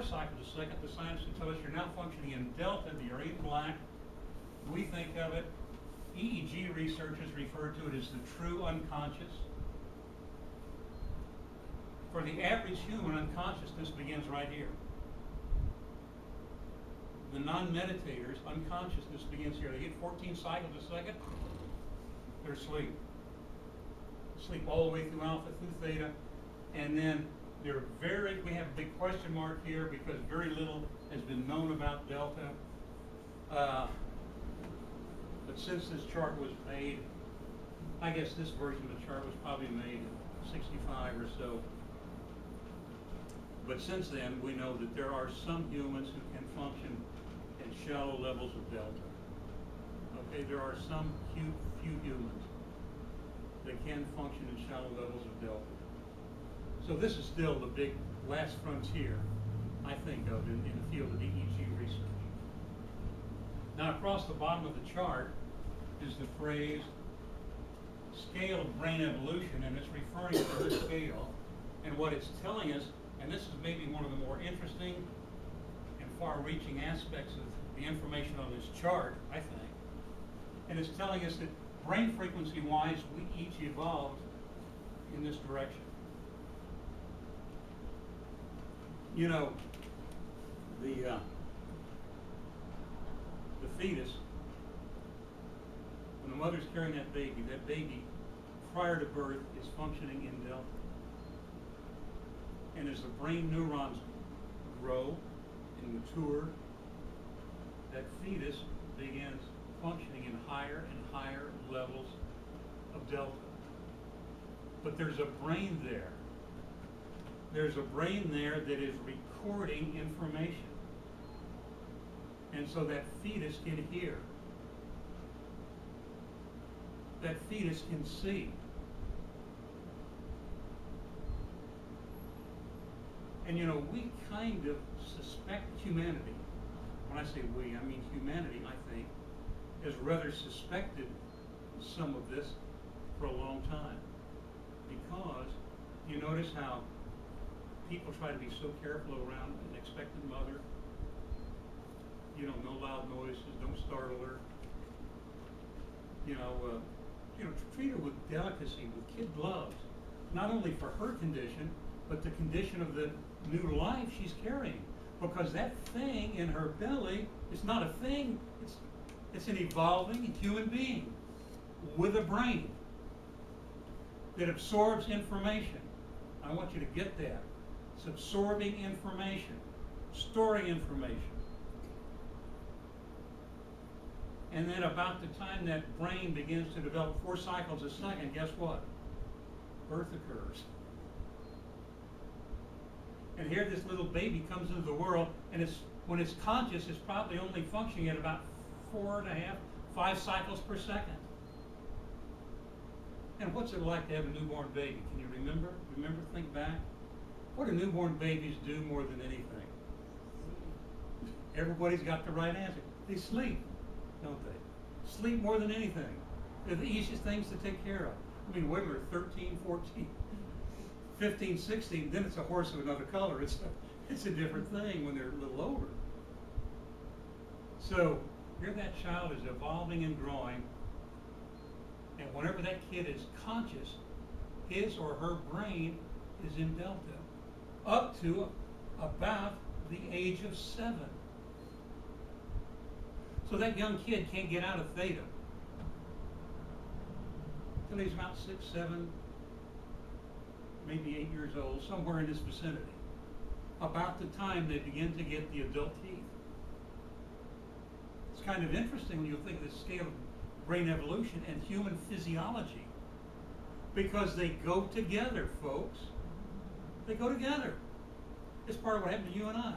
4 cycles a second, the scientists will tell us you're now functioning in delta, that you're in black. We think of it, EEG researchers refer to it as the true unconscious. For the average human, unconsciousness begins right here. The non-meditators, unconsciousness begins here. They get 14 cycles a second, they're asleep. Sleep all the way through alpha, through theta, and then we have a big question mark here because very little has been known about delta. But since this chart was made, I guess this version of the chart was probably made in 65 or so. But since then, we know that there are some humans who can function at shallow levels of delta. Okay, there are some few humans that can function in shallow levels of delta. So this is still the big last frontier, I think of, in the field of EEG research. Now across the bottom of the chart is the phrase scale of brain evolution, and it's referring to this scale. And what it's telling us, and this is maybe one of the more interesting and far-reaching aspects of the information on this chart, I think, and it's telling us that brain frequency-wise, we each evolved in this direction. You know, the fetus, when the mother's carrying that baby prior to birth is functioning in delta. And as the brain neurons grow and mature, that fetus begins functioning in higher and higher levels of delta. But there's a brain there. There's a brain there that is recording information. And so that fetus can hear. That fetus can see. And you know, we kind of suspect humanity. When I say we, I mean humanity, I think, has rather suspected some of this for a long time. Because you notice how people try to be so careful around an expectant mother. You know, no loud noises, don't startle her. You know, treat her with delicacy, with kid gloves. Not only for her condition, but the condition of the new life she's carrying. Because that thing in her belly is not a thing, it's an evolving human being with a brain that absorbs information. I want you to get that. It's absorbing information, storing information. And then about the time that brain begins to develop 4 cycles a second, guess what? Birth occurs. And here this little baby comes into the world, and when it's conscious, it's probably only functioning at about 4.5, 5 cycles per second. And what's it like to have a newborn baby? Can you remember? Think back. What do newborn babies do more than anything? Everybody's got the right answer. They sleep, don't they? Sleep more than anything. They're the easiest things to take care of. I mean, when we're 13, 14, 15, 16, then it's a horse of another color. It's a different thing when they're a little older. So here that child is evolving and growing, and whenever that kid is conscious, his or her brain is in delta, up to about the age of 7. So that young kid can't get out of theta until he's about 6, 7, maybe 8 years old, somewhere in this vicinity. About the time they begin to get the adult teeth. It's kind of interesting when you think of the scale of brain evolution and human physiology, because they go together, folks. They go together. It's part of what happened to you and I.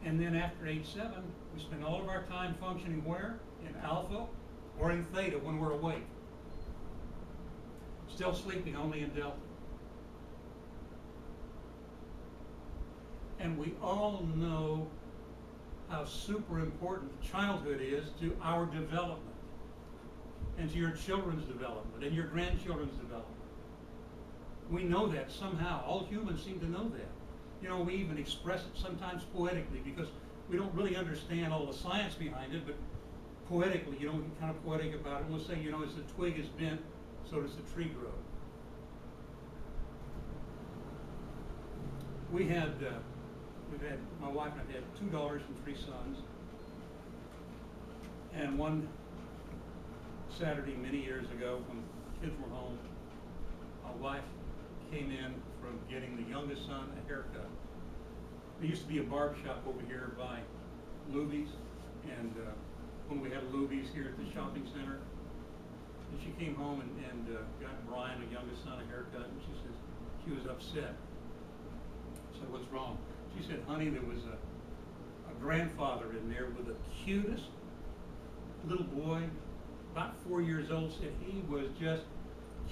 And then after age 7, we spend all of our time functioning where? In alpha or in theta when we're awake. Still sleeping only in delta. And we all know how super important childhood is to our development, and to your children's development, and your grandchildren's development. We know that somehow. All humans seem to know that. You know, we even express it sometimes poetically because we don't really understand all the science behind it, but poetically, you know, we can kind of poetic about it. And we'll say, you know, as the twig is bent, so does the tree grow. We've had, my wife and I had 2 daughters and 3 sons. And one Saturday many years ago, when the kids were home, my wife came in from getting the youngest son a haircut. There used to be a barber shop over here by Luby's, and when we had Luby's here at the shopping center, and she came home and got Brian, the youngest son, a haircut, and she says she was upset. I said, what's wrong? She said, honey, there was a grandfather in there with the cutest little boy, about 4 years old, said he was just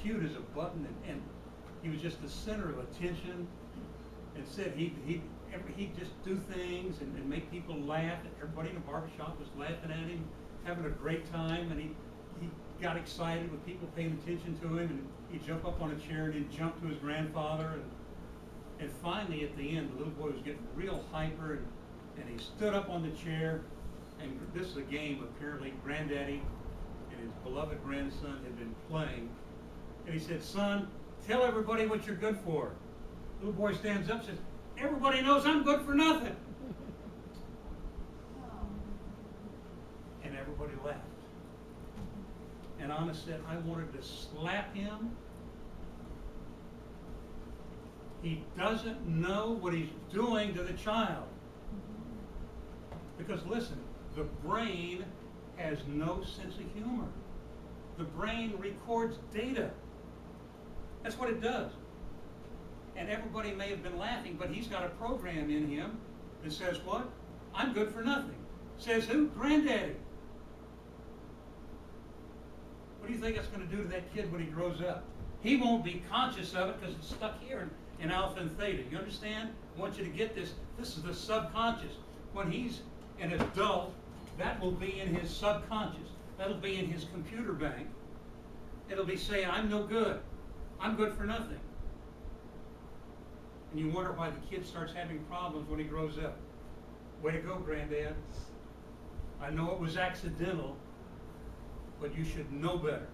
cute as a button, and he was just the center of attention, and said he'd just do things and make people laugh. And everybody in the barbershop was laughing at him, having a great time, and he got excited with people paying attention to him, and he'd jump up on a chair and he'd jump to his grandfather, and finally at the end the little boy was getting real hyper, and he stood up on the chair, and this is a game apparently Granddaddy and his beloved grandson had been playing, and he said, son, tell everybody what you're good for. The little boy stands up and says, everybody knows I'm good for nothing. And everybody laughed. And Anna said, I wanted to slap him. He doesn't know what he's doing to the child. Because listen, the brain has no sense of humor. The brain records data. That's what it does. And everybody may have been laughing, but he's got a program in him that says what? I'm good for nothing. Says who? Granddaddy. What do you think that's going to do to that kid when he grows up? He won't be conscious of it because it's stuck here in alpha and theta. You understand? I want you to get this. This is the subconscious. When he's an adult, that will be in his subconscious. That'll be in his computer bank. It'll be saying, I'm no good. I'm good for nothing. And you wonder why the kid starts having problems when he grows up. Way to go, Granddad. I know it was accidental, but you should know better.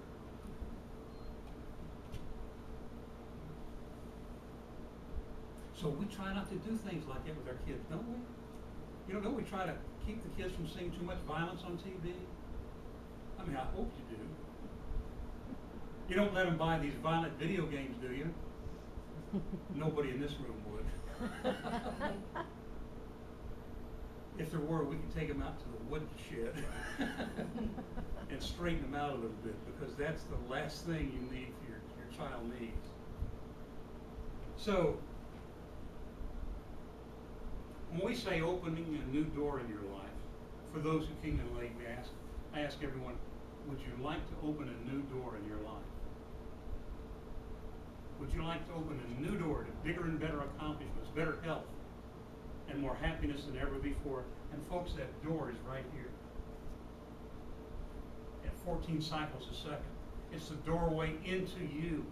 So we try not to do things like that with our kids, don't we? You know, don't we try to keep the kids from seeing too much violence on TV? I mean, I hope you do. You don't let them buy these violent video games, do you? Nobody in this room would. If there were, we could take them out to the woodshed and straighten them out a little bit, because that's the last thing you need for your child needs. So, when we say opening a new door in your life, for those who came in late, I ask everyone, would you like to open a new door in your life? Would you like to open a new door to bigger and better accomplishments, better health, and more happiness than ever before? And folks, that door is right here at 14 cycles a second. It's the doorway into you,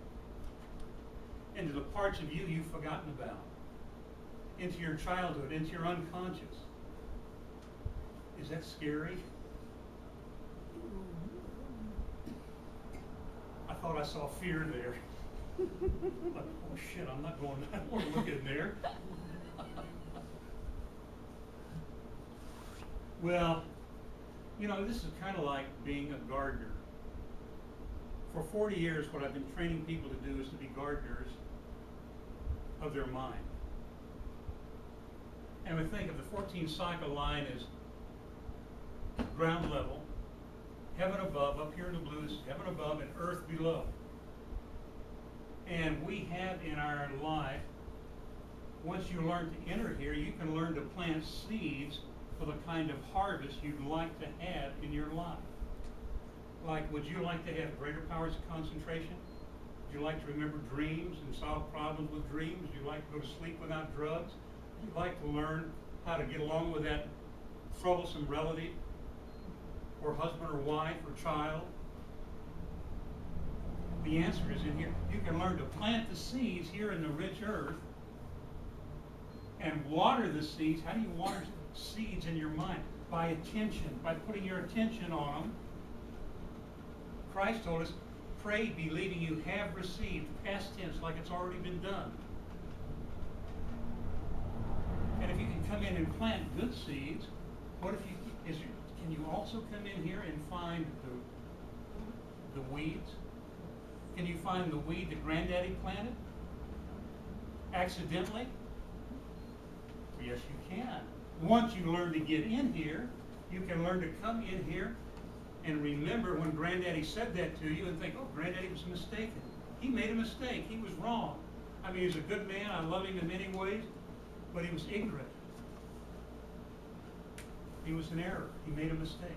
into the parts of you you've forgotten about, into your childhood, into your unconscious. Is that scary? I thought I saw fear there. Like, oh shit, I don't want to look in there. Well, you know, this is kind of like being a gardener. For 40 years, what I've been training people to do is to be gardeners of their mind. And we think of the 14 cycle line as ground level, heaven above, up here in the blues, heaven above and earth below. And we have in our life, once you learn to enter here, you can learn to plant seeds for the kind of harvest you'd like to have in your life. Like, would you like to have greater powers of concentration? Would you like to remember dreams and solve problems with dreams? Would you like to go to sleep without drugs? Would you like to learn how to get along with that troublesome relative, or husband or wife or child? The answer is in here. You can learn to plant the seeds here in the rich earth and water the seeds. How do you water seeds in your mind? By attention, by putting your attention on them. Christ told us, pray believing you have received, past tense, like it's already been done. And if you can come in and plant good seeds, what if can you also come in here and find the weeds? Can you find the weed that Granddaddy planted? Accidentally? Yes, you can. Once you learn to get in here, you can learn to come in here and remember when Granddaddy said that to you and think, oh, Granddaddy was mistaken. He made a mistake. He was wrong. I mean, he's a good man. I love him in many ways, but he was ignorant. He was in error. He made a mistake.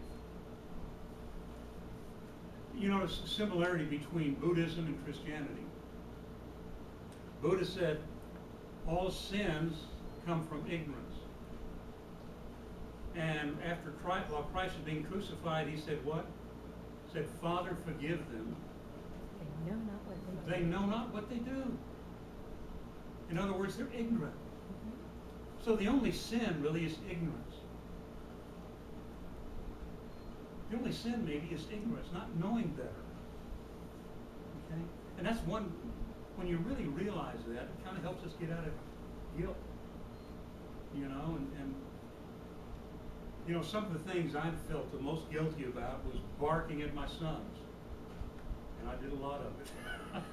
You notice the similarity between Buddhism and Christianity. Buddha said, all sins come from ignorance. And after Christ, while Christ was being crucified, he said what? He said, Father, forgive them. They know not what they do. They know not what they do. In other words, they're ignorant. Mm-hmm. So the only sin really is ignorance. The only sin maybe is ignorance, not knowing better. Okay? And that's one, when you really realize that, it kind of helps us get out of guilt. You know, and you know, some of the things I felt the most guilty about was barking at my sons. And I did a lot of it.